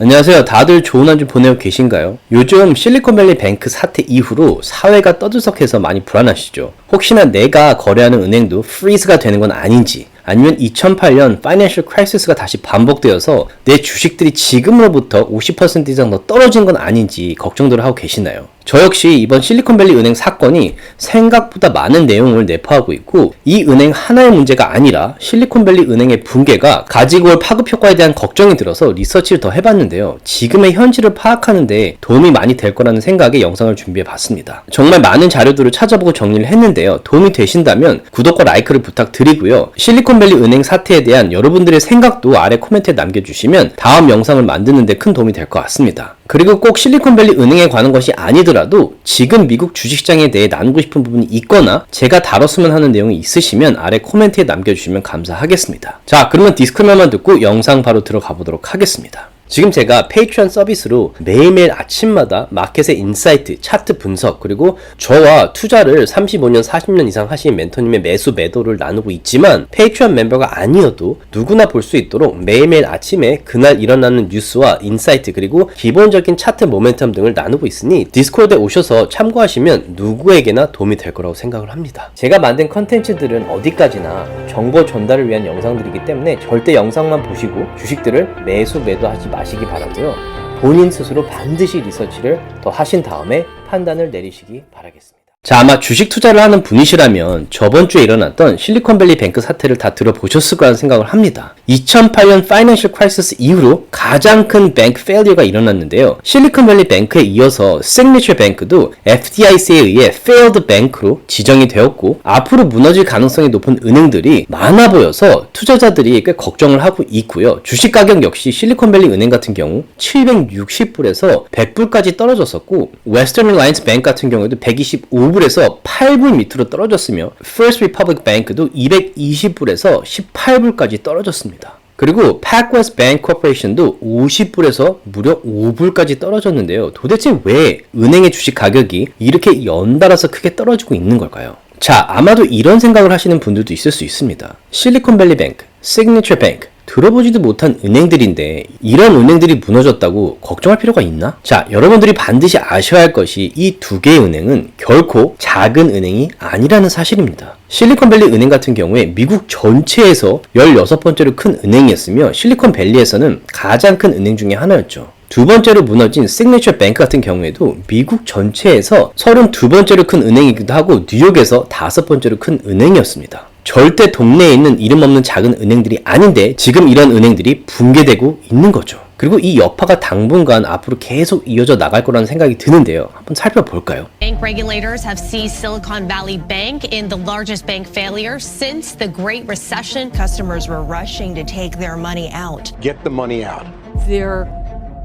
안녕하세요. 다들 좋은 한 주 보내고 계신가요? 요즘 실리콘밸리 뱅크 사태 이후로 사회가 떠들썩해서 많이 불안하시죠? 혹시나 내가 거래하는 은행도 프리즈가 되는 건 아닌지, 아니면 2008년 파이낸셜 크라이시스가 다시 반복되어서 내 주식들이 지금으로부터 50% 이상 더 떨어진 건 아닌지 걱정들을 하고 계시나요? 저 역시 이번 실리콘밸리 은행 사건이 생각보다 많은 내용을 내포하고 있고, 이 은행 하나의 문제가 아니라 실리콘밸리 은행의 붕괴가 가지고 올 파급 효과에 대한 걱정이 들어서 리서치를 더 해봤는데요. 지금의 현실을 파악하는 데 도움이 많이 될 거라는 생각에 영상을 준비해 봤습니다. 정말 많은 자료들을 찾아보고 정리를 했는데요. 도움이 되신다면 구독과 라이크를 부탁드리고요. 실리콘밸리 은행 사태에 대한 여러분들의 생각도 아래 코멘트에 남겨주시면 다음 영상을 만드는 데 큰 도움이 될 것 같습니다. 그리고 꼭 실리콘밸리 은행에 관한 것이 아니더라도 지금 미국 주식시장에 대해 나누고 싶은 부분이 있거나 제가 다뤘으면 하는 내용이 있으시면 아래 코멘트에 남겨주시면 감사하겠습니다. 자, 그러면 디스클레이머만 듣고 영상 바로 들어가 보도록 하겠습니다. 지금 제가 페이트리온 서비스로 매일매일 아침마다 마켓의 인사이트, 차트 분석, 그리고 저와 투자를 35년, 40년 이상 하신 멘토님의 매수 매도를 나누고 있지만 페이트리온 멤버가 아니어도 누구나 볼 수 있도록 매일매일 아침에 그날 일어나는 뉴스와 인사이트, 그리고 기본적인 차트 모멘텀 등을 나누고 있으니 디스코드에 오셔서 참고하시면 누구에게나 도움이 될 거라고 생각을 합니다. 제가 만든 컨텐츠들은 어디까지나 정보 전달을 위한 영상들이기 때문에 절대 영상만 보시고 주식들을 매수 매도하지 마시기 바라고요. 본인 스스로 반드시 리서치를 더 하신 다음에 판단을 내리시기 바라겠습니다. 자, 아마 주식 투자를 하는 분이시라면 저번 주에 일어났던 실리콘밸리 뱅크 사태를 다 들어보셨을 거라는 생각을 합니다. 2008년 파이낸셜 크라이시스 이후로 가장 큰 뱅크 페일리어가 일어났는데요. 실리콘밸리 뱅크에 이어서 시그니처 뱅크도 FDIC에 의해 failed bank로 지정이 되었고, 앞으로 무너질 가능성이 높은 은행들이 많아 보여서 투자자들이 꽤 걱정을 하고 있고요. 주식 가격 역시 실리콘밸리 은행 같은 경우 760불에서 100불까지 떨어졌었고, 웨스턴 리라이언스 뱅크 같은 경우에도 125불에서 8불 밑으로 떨어졌으며, First Republic Bank도 220불에서 18불까지 떨어졌습니다. 그리고 PacWest Bank Corporation도 50불에서 무려 5불까지 떨어졌는데요. 도대체 왜 은행의 주식 가격이 이렇게 연달아서 크게 떨어지고 있는 걸까요? 자, 아마도 이런 생각을 하시는 분들도 있을 수 있습니다. 실리콘밸리 뱅크, 시그니처 뱅크, 들어보지도 못한 은행들인데 이런 은행들이 무너졌다고 걱정할 필요가 있나? 자, 여러분들이 반드시 아셔야 할 것이 이 두 개의 은행은 결코 작은 은행이 아니라는 사실입니다. 실리콘밸리 은행 같은 경우에 미국 전체에서 16번째로 큰 은행이었으며 실리콘밸리에서는 가장 큰 은행 중에 하나였죠. 두 번째로 무너진 시그니처 뱅크 같은 경우에도 미국 전체에서 32번째로 큰 은행이기도 하고 뉴욕에서 5번째로 큰 은행이었습니다. 절대 동네에 있는 이름 없는 작은 은행들이 아닌데 지금 이런 은행들이 붕괴되고 있는 거죠. 그리고 이 여파가 당분간 앞으로 계속 이어져 나갈 거라는 생각이 드는데요. 한번 살펴볼까요? Bank regulators have seized Silicon Valley Bank in the largest bank failure since the Great Recession. Customers were rushing to take their money out. Get the money out. There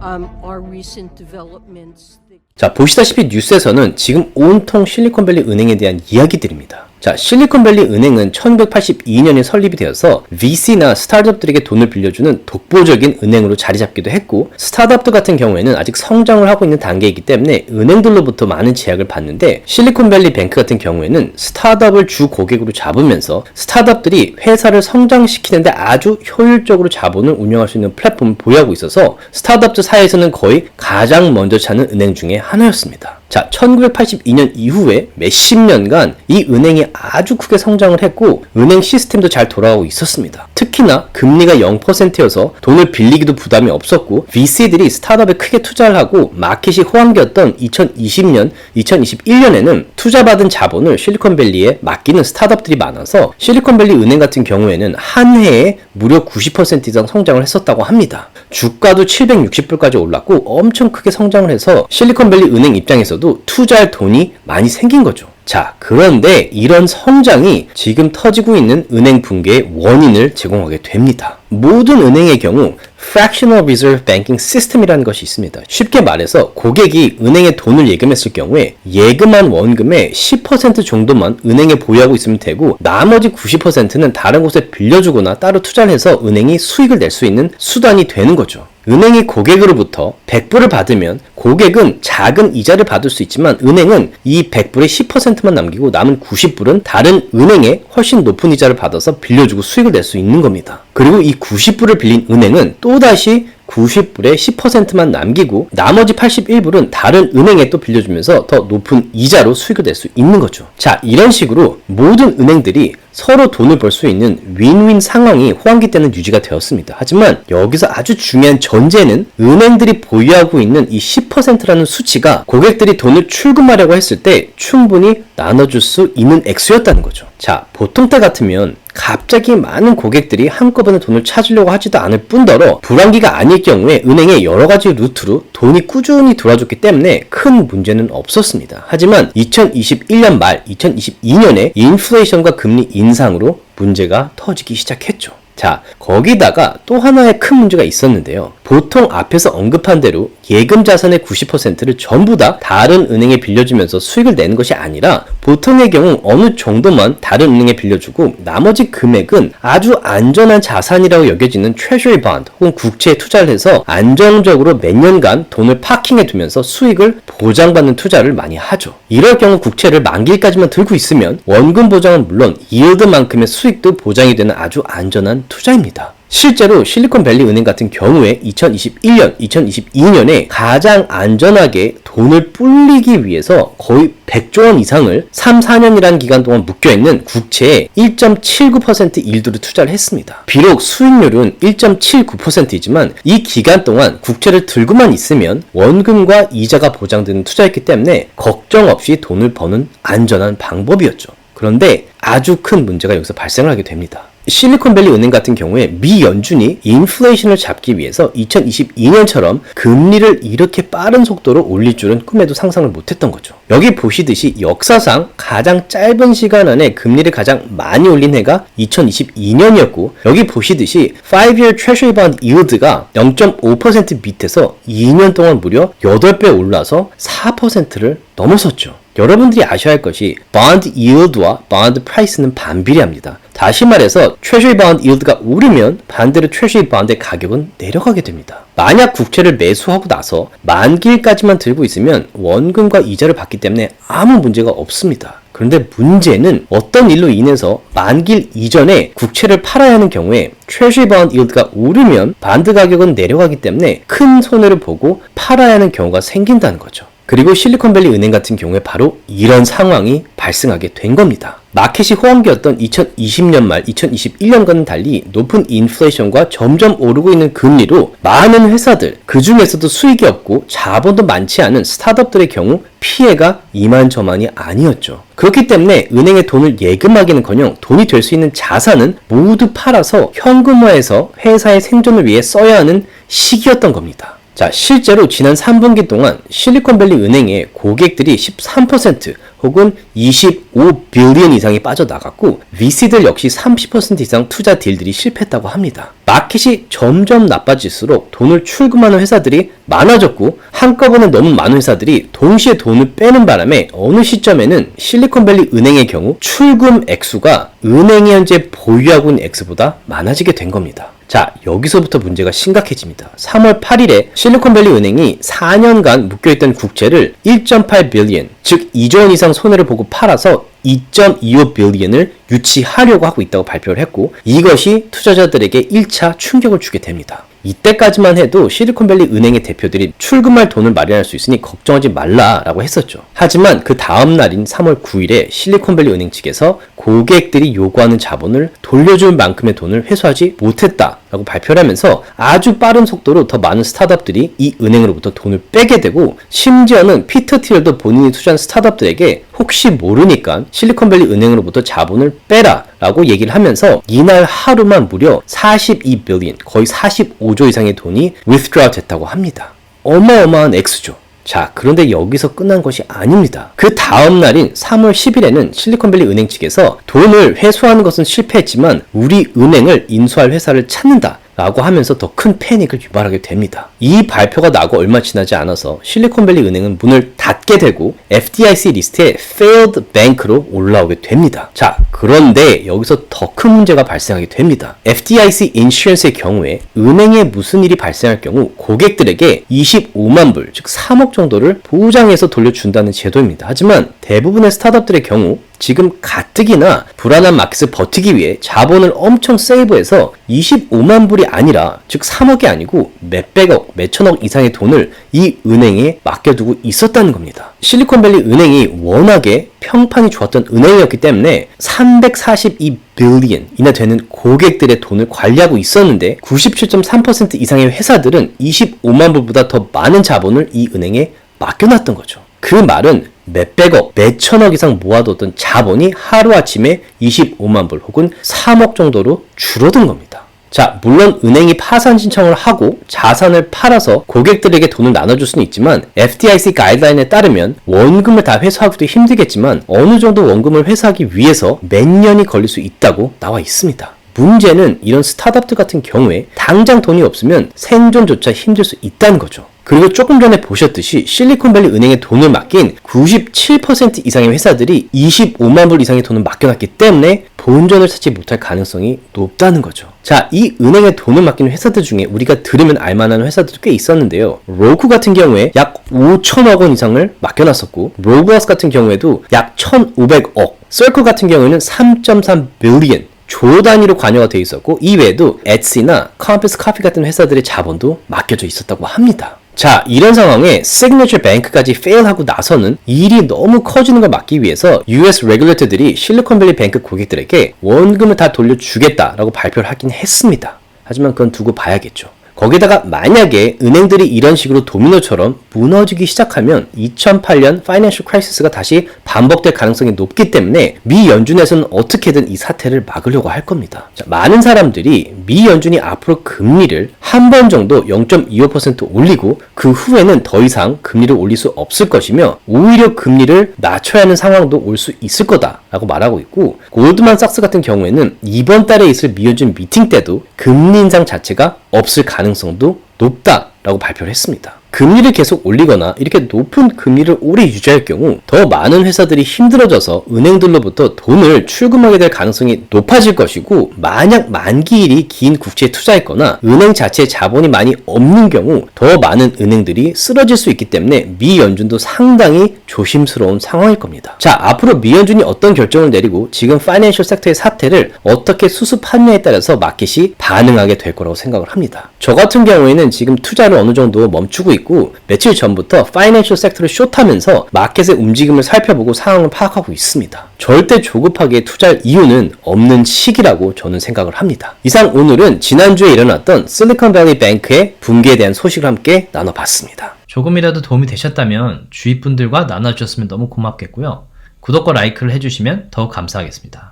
are recent developments. 자, 보시다시피 뉴스에서는 지금 온통 실리콘밸리 은행에 대한 이야기들입니다. 자, 실리콘밸리 은행은 1982년에 설립이 되어서 VC나 스타트업들에게 돈을 빌려주는 독보적인 은행으로 자리 잡기도 했고, 스타트업들 같은 경우에는 아직 성장을 하고 있는 단계이기 때문에 은행들로부터 많은 제약을 받는데, 실리콘밸리 뱅크 같은 경우에는 스타트업을 주 고객으로 잡으면서 스타트업들이 회사를 성장시키는데 아주 효율적으로 자본을 운영할 수 있는 플랫폼을 보유하고 있어서 스타트업들 사이에서는 거의 가장 먼저 찾는 은행 중에 하나였습니다. 자, 1982년 이후에 몇십 년간 이 은행이 아주 크게 성장을 했고 은행 시스템도 잘 돌아가고 있었습니다. 특히나 금리가 0%여서 돈을 빌리기도 부담이 없었고 VC들이 스타트업에 크게 투자를 하고 마켓이 호황기였던 2020년, 2021년에는 투자받은 자본을 실리콘밸리에 맡기는 스타트업들이 많아서 실리콘밸리 은행 같은 경우에는 한 해에 무려 90% 이상 성장을 했었다고 합니다. 주가도 760불까지 올랐고 엄청 크게 성장을 해서 실리콘밸리 은행 입장에서도 투자할 돈이 많이 생긴 거죠. 자, 그런데 이런 성장이 지금 터지고 있는 은행 붕괴의 원인을 제공하게 됩니다. 모든 은행의 경우 Fractional Reserve Banking System이라는 것이 있습니다. 쉽게 말해서 고객이 은행에 돈을 예금했을 경우에 예금한 원금의 10% 정도만 은행에 보유하고 있으면 되고 나머지 90%는 다른 곳에 빌려주거나 따로 투자를 해서 은행이 수익을 낼 수 있는 수단이 되는 거죠. 은행이 고객으로부터 100불을 받으면 고객은 작은 이자를 받을 수 있지만 은행은 이 100불의 10%만 남기고 남은 90불은 다른 은행에 훨씬 높은 이자를 받아서 빌려주고 수익을 낼 수 있는 겁니다. 그리고 이 90불을 빌린 은행은 또다시 90불에 10%만 남기고 나머지 81불은 다른 은행에 또 빌려주면서 더 높은 이자로 수익을 낼 수 있는 거죠. 자, 이런 식으로 모든 은행들이 서로 돈을 벌 수 있는 윈윈 상황이 호황기 때는 유지가 되었습니다. 하지만 여기서 아주 중요한 전제는 은행들이 보유하고 있는 이 10%라는 수치가 고객들이 돈을 출금하려고 했을 때 충분히 나눠줄 수 있는 액수였다는 거죠. 자, 보통 때 같으면 갑자기 많은 고객들이 한꺼번에 돈을 찾으려고 하지도 않을 뿐더러 불황기가 아닐 경우에 은행에 여러 가지 루트로 돈이 꾸준히 들어와줬기 때문에 큰 문제는 없었습니다. 하지만 2021년 말 2022년에 인플레이션과 금리 인상으로 문제가 터지기 시작했죠. 자, 거기다가 또 하나의 큰 문제가 있었는데요. 보통 앞에서 언급한 대로 예금 자산의 90%를 전부 다 다른 은행에 빌려주면서 수익을 내는 것이 아니라 보통의 경우 어느 정도만 다른 은행에 빌려주고 나머지 금액은 아주 안전한 자산이라고 여겨지는 트레저리 본드 혹은 국채에 투자를 해서 안정적으로 몇 년간 돈을 파킹해 두면서 수익을 보장받는 투자를 많이 하죠. 이럴 경우 국채를 만기일까지만 들고 있으면 원금 보장은 물론 yiel드만큼의 수익도 보장이 되는 아주 안전한 투자입니다. 실제로 실리콘밸리 은행 같은 경우에 2021년, 2022년에 가장 안전하게 돈을 불리기 위해서 거의 100조 원 이상을 3, 4년이라는 기간 동안 묶여있는 국채에 1.79% 일두를 투자를 했습니다. 비록 수익률은 1.79%이지만 이 기간 동안 국채를 들고만 있으면 원금과 이자가 보장되는 투자였기 때문에 걱정 없이 돈을 버는 안전한 방법이었죠. 그런데 아주 큰 문제가 여기서 발생을 하게 됩니다. 실리콘밸리 은행 같은 경우에 미 연준이 인플레이션을 잡기 위해서 2022년처럼 금리를 이렇게 빠른 속도로 올릴 줄은 꿈에도 상상을 못했던 거죠. 여기 보시듯이 역사상 가장 짧은 시간 안에 금리를 가장 많이 올린 해가 2022년이었고 여기 보시듯이 5-year treasury bond yield가 0.5% 밑에서 2년 동안 무려 8배 올라서 4%를 넘어섰죠. 여러분들이 아셔야 할 것이 bond yield와 bond price는 반비례합니다. 다시 말해서 treasury bond yield가 오르면 반대로 treasury bond의 가격은 내려가게 됩니다. 만약 국채를 매수하고 나서 만기일까지만 들고 있으면 원금과 이자를 받기 때문에 아무 문제가 없습니다. 그런데 문제는 어떤 일로 인해서 만기일 이전에 국채를 팔아야 하는 경우에 treasury bond yield가 오르면 반드 가격은 내려가기 때문에 큰 손해를 보고 팔아야 하는 경우가 생긴다는 거죠. 그리고 실리콘밸리 은행 같은 경우에 바로 이런 상황이 발생하게 된 겁니다. 마켓이 호황기였던 2020년 말 2021년과는 달리 높은 인플레이션과 점점 오르고 있는 금리로 많은 회사들, 그 중에서도 수익이 없고 자본도 많지 않은 스타트업들의 경우 피해가 이만저만이 아니었죠. 그렇기 때문에 은행에 돈을 예금하기는커녕 돈이 될 수 있는 자산은 모두 팔아서 현금화해서 회사의 생존을 위해 써야 하는 시기였던 겁니다. 자, 실제로 지난 3분기 동안 실리콘밸리 은행의 고객들이 13% 혹은 25빌리언 이상이 빠져나갔고 VC들 역시 30% 이상 투자 딜들이 실패했다고 합니다. 마켓이 점점 나빠질수록 돈을 출금하는 회사들이 많아졌고 한꺼번에 너무 많은 회사들이 동시에 돈을 빼는 바람에 어느 시점에는 실리콘밸리 은행의 경우 출금 액수가 은행이 현재 보유하고 있는 액수보다 많아지게 된 겁니다. 자, 여기서부터 문제가 심각해집니다. 3월 8일에 실리콘밸리 은행이 4년간 묶여있던 국채를 1.8 빌리언, 즉 2조 원 이상 손해를 보고 팔아서 2.25 빌리언을 유치하려고 하고 있다고 발표를 했고 이것이 투자자들에게 1차 충격을 주게 됩니다. 이때까지만 해도 실리콘밸리 은행의 대표들이 출금할 돈을 마련할 수 있으니 걱정하지 말라라고 했었죠. 하지만 그 다음 날인 3월 9일에 실리콘밸리 은행 측에서 고객들이 요구하는 자본을 돌려줄 만큼의 돈을 회수하지 못했다라고 발표를 하면서 아주 빠른 속도로 더 많은 스타트업들이 이 은행으로부터 돈을 빼게 되고 심지어는 피터 틸도 본인이 투자한 스타트업들에게 혹시 모르니까 실리콘밸리 은행으로부터 자본을 빼라 라고 얘기를 하면서 이날 하루만 무려 42빌리언, 거의 45조 이상의 돈이 withdraw 됐다고 합니다. 어마어마한 액수죠. 자, 그런데 여기서 끝난 것이 아닙니다. 그 다음 날인 3월 10일에는 실리콘밸리 은행 측에서 돈을 회수하는 것은 실패했지만 우리 은행을 인수할 회사를 찾는다 라고 하면서 더 큰 패닉을 유발하게 됩니다. 이 발표가 나고 얼마 지나지 않아서 실리콘밸리 은행은 문을 닫게 되고 FDIC 리스트에 failed bank로 올라오게 됩니다. 자, 그런데 여기서 더 큰 문제가 발생하게 됩니다. FDIC 인슈런스의 경우에 은행에 무슨 일이 발생할 경우 고객들에게 25만 불, 즉 3억 정도를 보장해서 돌려준다는 제도입니다. 하지만 대부분의 스타트업들의 경우 지금 가뜩이나 불안한 마켓을 버티기 위해 자본을 엄청 세이브해서 25만 불이 아니라 즉 3억이 아니고 몇백억, 몇천억 이상의 돈을 이 은행에 맡겨두고 있었다는 겁니다. 실리콘밸리 은행이 워낙에 평판이 좋았던 은행이었기 때문에 342 빌리언이나 되는 고객들의 돈을 관리하고 있었는데 97.3% 이상의 회사들은 25만 불보다 더 많은 자본을 이 은행에 맡겨놨던 거죠. 그 말은 몇백억, 몇천억 이상 모아뒀던 자본이 하루아침에 25만 불 혹은 3억 정도로 줄어든 겁니다. 자, 물론 은행이 파산 신청을 하고 자산을 팔아서 고객들에게 돈을 나눠줄 수는 있지만 FDIC 가이드라인에 따르면 원금을 다 회수하기도 힘들겠지만 어느 정도 원금을 회수하기 위해서 몇 년이 걸릴 수 있다고 나와 있습니다. 문제는 이런 스타트업들 같은 경우에 당장 돈이 없으면 생존조차 힘들 수 있다는 거죠. 그리고 조금 전에 보셨듯이 실리콘밸리 은행에 돈을 맡긴 97% 이상의 회사들이 25만 불 이상의 돈을 맡겨놨기 때문에 본전을 찾지 못할 가능성이 높다는 거죠. 자, 이 은행에 돈을 맡기는 회사들 중에 우리가 들으면 알만한 회사들도 꽤 있었는데요. 로쿠 같은 경우에 약 5천억 원 이상을 맡겨놨었고 로브워스 같은 경우에도 약 1,500억, 서클 같은 경우에는 3.3 빌리언 조 단위로 관여가 되어 있었고 이 외에도 에츠나 컴패스 커피 같은 회사들의 자본도 맡겨져 있었다고 합니다. 자, 이런 상황에 시그니처 뱅크까지 페일하고 나서는 일이 너무 커지는 걸 막기 위해서 US 레귤레이터들이 실리콘밸리 뱅크 고객들에게 원금을 다 돌려주겠다라고 발표를 하긴 했습니다. 하지만 그건 두고 봐야겠죠. 거기다가 만약에 은행들이 이런 식으로 도미노처럼 무너지기 시작하면 2008년 파이낸셜 크라이시스가 다시 반복될 가능성이 높기 때문에 미 연준에서는 어떻게든 이 사태를 막으려고 할 겁니다. 자, 많은 사람들이 미 연준이 앞으로 금리를 한 번 정도 0.25% 올리고 그 후에는 더 이상 금리를 올릴 수 없을 것이며 오히려 금리를 낮춰야 하는 상황도 올 수 있을 거다라고 말하고 있고 골드만삭스 같은 경우에는 이번 달에 있을 미 연준 미팅 때도 금리 인상 자체가 없을 가능성도 높다라고 발표를 했습니다. 금리를 계속 올리거나 이렇게 높은 금리를 오래 유지할 경우 더 많은 회사들이 힘들어져서 은행들로부터 돈을 출금하게 될 가능성이 높아질 것이고 만약 만기일이 긴 국채에 투자했거나 은행 자체에 자본이 많이 없는 경우 더 많은 은행들이 쓰러질 수 있기 때문에 미 연준도 상당히 조심스러운 상황일 겁니다. 자, 앞으로 미 연준이 어떤 결정을 내리고 지금 파이낸셜 섹터의 사태를 어떻게 수습하느냐에 따라서 마켓이 반응하게 될 거라고 생각을 합니다. 저 같은 경우에는 지금 투자를 어느 정도 멈추고 있고 며칠 전부터 파이낸셜 섹터를 숏하면서 마켓의 움직임을 살펴보고 상황을 파악하고 있습니다. 절대 조급하게 투자할 이유는 없는 시기라고 저는 생각을 합니다. 이상 오늘은 지난주에 일어났던 실리콘밸리 뱅크의 붕괴에 대한 소식을 함께 나눠봤습니다. 조금이라도 도움이 되셨다면 주위 분들과 나눠주셨으면 너무 고맙겠고요. 구독과 라이크를 해주시면 더욱 감사하겠습니다.